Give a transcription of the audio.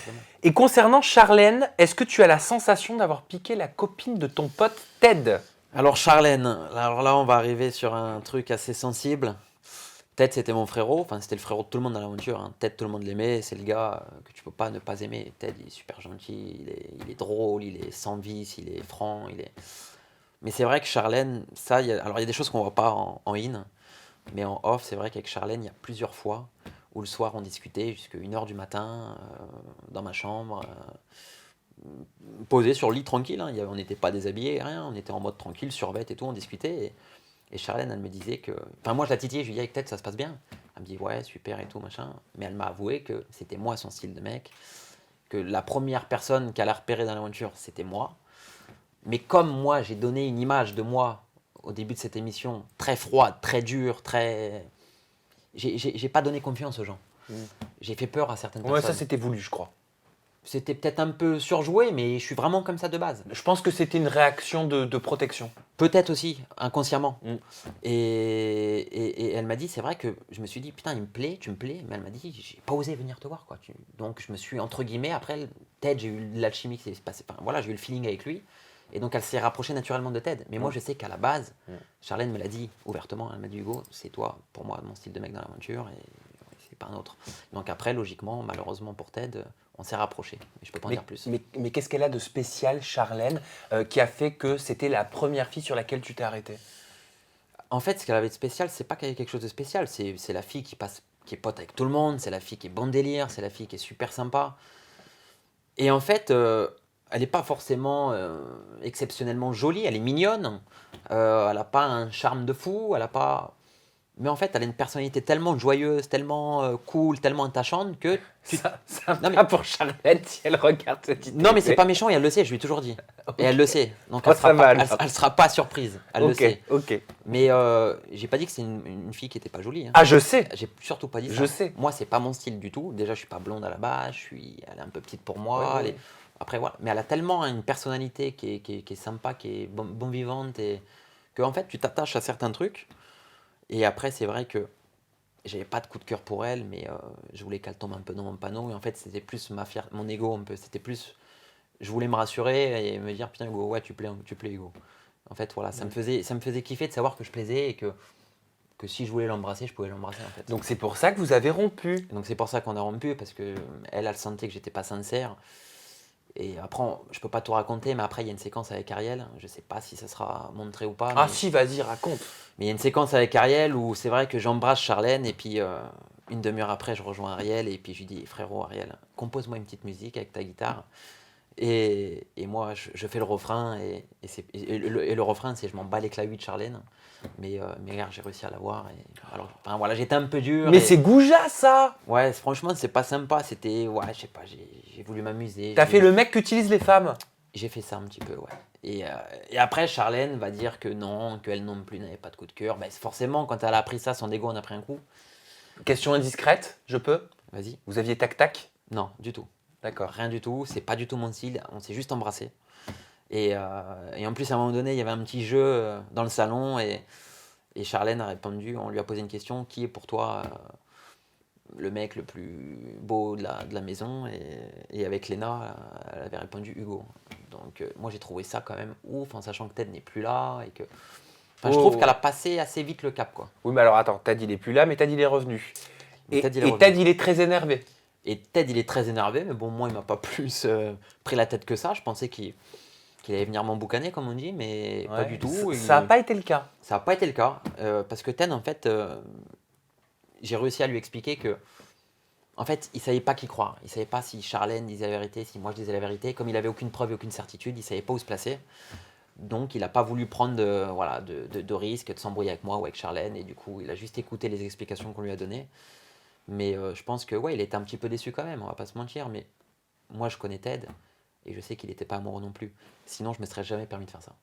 exactement. Et concernant Charlène, est-ce que tu as la sensation d'avoir piqué la copine de ton pote Ted? Alors Charlène, alors là on va arriver sur un truc assez sensible. Ted c'était mon frérot, enfin c'était le frérot de tout le monde dans l'aventure. Hein. Ted tout le monde l'aimait, c'est le gars que tu peux pas ne pas aimer. Ted il est super gentil, il est drôle, il est sans vice, il est franc, Mais c'est vrai que Charlène, ça, alors il y a des choses qu'on voit pas en in, mais en off, c'est vrai qu'avec Charlène, il y a plusieurs fois où le soir on discutait jusqu'à 1h du matin dans ma chambre, posé sur le lit tranquille. Hein. On n'était pas déshabillés, rien, on était en mode tranquille, survêt et tout, on discutait. Et Charlène, elle me disait que. Enfin, moi je la titillais, je lui disais avec Ted, ça se passe bien. Elle me dit ouais, super et tout, machin. Mais elle m'a avoué que c'était moi son style de mec, que la première personne qu'elle a repérée dans l'aventure, c'était moi. Mais comme moi, j'ai donné une image de moi au début de cette émission, très froide, très dure, très. J'ai pas donné confiance aux gens. J'ai fait peur à certaines Ouais, personnes. ça c'était voulu, je crois. C'était peut-être un peu surjoué, mais je suis vraiment comme ça de base. Je pense que c'était une réaction de protection. Peut-être aussi, inconsciemment. Mm. Et elle m'a dit, c'est vrai que je me suis dit, putain, il me plaît, tu me plais. Mais elle m'a dit, j'ai pas osé venir te voir. Quoi. Donc je me suis, entre guillemets, après, Ted, j'ai eu l'alchimie qui s'est passée. Enfin, voilà, j'ai eu le feeling avec lui. Et donc elle s'est rapprochée naturellement de Ted. Mais moi, je sais qu'à la base, Charlène me l'a dit ouvertement. Elle m'a dit, Hugo, c'est toi, pour moi, mon style de mec dans l'aventure. Et c'est pas un autre. Donc après, logiquement, malheureusement pour Ted, on s'est rapprochés. Mais je peux pas en dire plus. Mais qu'est-ce qu'elle a de spécial, Charlène, qui a fait que c'était la première fille sur laquelle tu t'es arrêté? En fait, ce qu'elle avait de spécial, c'est pas qu'elle avait quelque chose de spécial. C'est la fille qui est pote avec tout le monde. C'est la fille qui est bon délire. C'est la fille qui est super sympa. Et en fait, elle n'est pas forcément exceptionnellement jolie. Elle est mignonne. Elle n'a pas un charme de fou. Elle a pas. Mais en fait, elle a une personnalité tellement joyeuse, tellement cool, tellement attachante que. Ça Non, va pour Charlène si elle regarde cette vidéo. Non, mais c'est pas méchant et elle le sait, je lui ai toujours dit. Ok. Et elle le sait. Donc Oh, elle ça sera, va, pas, alors. elle sera pas surprise. Elle le sait. Ok. Mais j'ai pas dit que c'est une fille qui était pas jolie. Hein. Ah, je sais. J'ai surtout pas dit ça. Je sais. Moi, c'est pas mon style du tout. Déjà, je suis pas blonde à la base. Elle est un peu petite pour moi. Ouais. Après, voilà. Mais elle a tellement une personnalité qui est sympa, qui est bon vivante et que en fait, tu t'attaches à certains trucs. Et après, c'est vrai que j'avais pas de coup de cœur pour elle, mais je voulais qu'elle tombe un peu dans mon panneau. Et en fait, c'était plus mon ego un peu. C'était plus, je voulais me rassurer et me dire putain Hugo, ouais, tu plais Hugo. En fait, voilà, ça me faisait kiffer de savoir que je plaisais et que si je voulais l'embrasser, je pouvais l'embrasser en fait. Donc c'est pour ça que vous avez rompu. Et donc c'est pour ça qu'on a rompu, parce que elle sentait que j'étais pas sincère. Et après, je peux pas tout raconter, mais après il y a une séquence avec Ariel. Je sais pas si ça sera montré ou pas. Ah Mais si, vas-y, raconte. il y a une séquence avec Ariel où c'est vrai que j'embrasse Charlène et puis une demi-heure après je rejoins Ariel et puis je lui dis frérot Ariel, compose-moi une petite musique avec ta guitare. Et moi je fais le refrain et le refrain c'est je m'en bats les claviers de Charlène. Mais regarde, j'ai réussi à l'avoir. Alors, enfin, voilà, j'étais un peu dur. Mais c'est goujat ça. Ouais, franchement, c'est pas sympa. C'était, ouais, je sais pas, j'ai voulu m'amuser. T'as fait le mec qu'utilisent les femmes. J'ai fait ça un petit peu, ouais. Et après, Charlène va dire que non, qu'elle non plus n'avait pas de coup de cœur. Ben, forcément, quand elle a appris ça, son ego en a pris un coup. Question indiscrète, je peux? Vas-y. Vous aviez tac-tac? Non, du tout. D'accord. Rien du tout. C'est pas du tout mon style. On s'est juste embrassé. Et en plus, à un moment donné, il y avait un petit jeu dans le salon et Charlène a répondu, on lui a posé une question, qui est pour toi le mec le plus beau de la maison et avec Léna, elle avait répondu Hugo. Donc moi j'ai trouvé ça quand même ouf en sachant que Ted n'est plus là et que... Enfin, je trouve qu'elle a passé assez vite le cap quoi. Oui mais alors attends, Ted il est plus là mais Ted il est revenu. Et Ted il est très énervé. Et Ted il est très énervé mais bon moi il m'a pas plus pris la tête que ça. Je pensais qu'il allait venir m'emboucaner comme on dit mais pas du tout. Ça n'a pas été le cas. Ça n'a pas été le cas parce que Ted en fait... j'ai réussi à lui expliquer que, en fait, il savait pas qui croire. Il savait pas si Charlène disait la vérité, si moi je disais la vérité. Comme il avait aucune preuve et aucune certitude, il savait pas où se placer. Donc, il n'a pas voulu prendre de risque, de s'embrouiller avec moi ou avec Charlène. Et du coup, il a juste écouté les explications qu'on lui a données. Mais je pense que, ouais, il était un petit peu déçu quand même, on va pas se mentir. Mais moi, je connais Ted et je sais qu'il n'était pas amoureux non plus. Sinon, je me serais jamais permis de faire ça.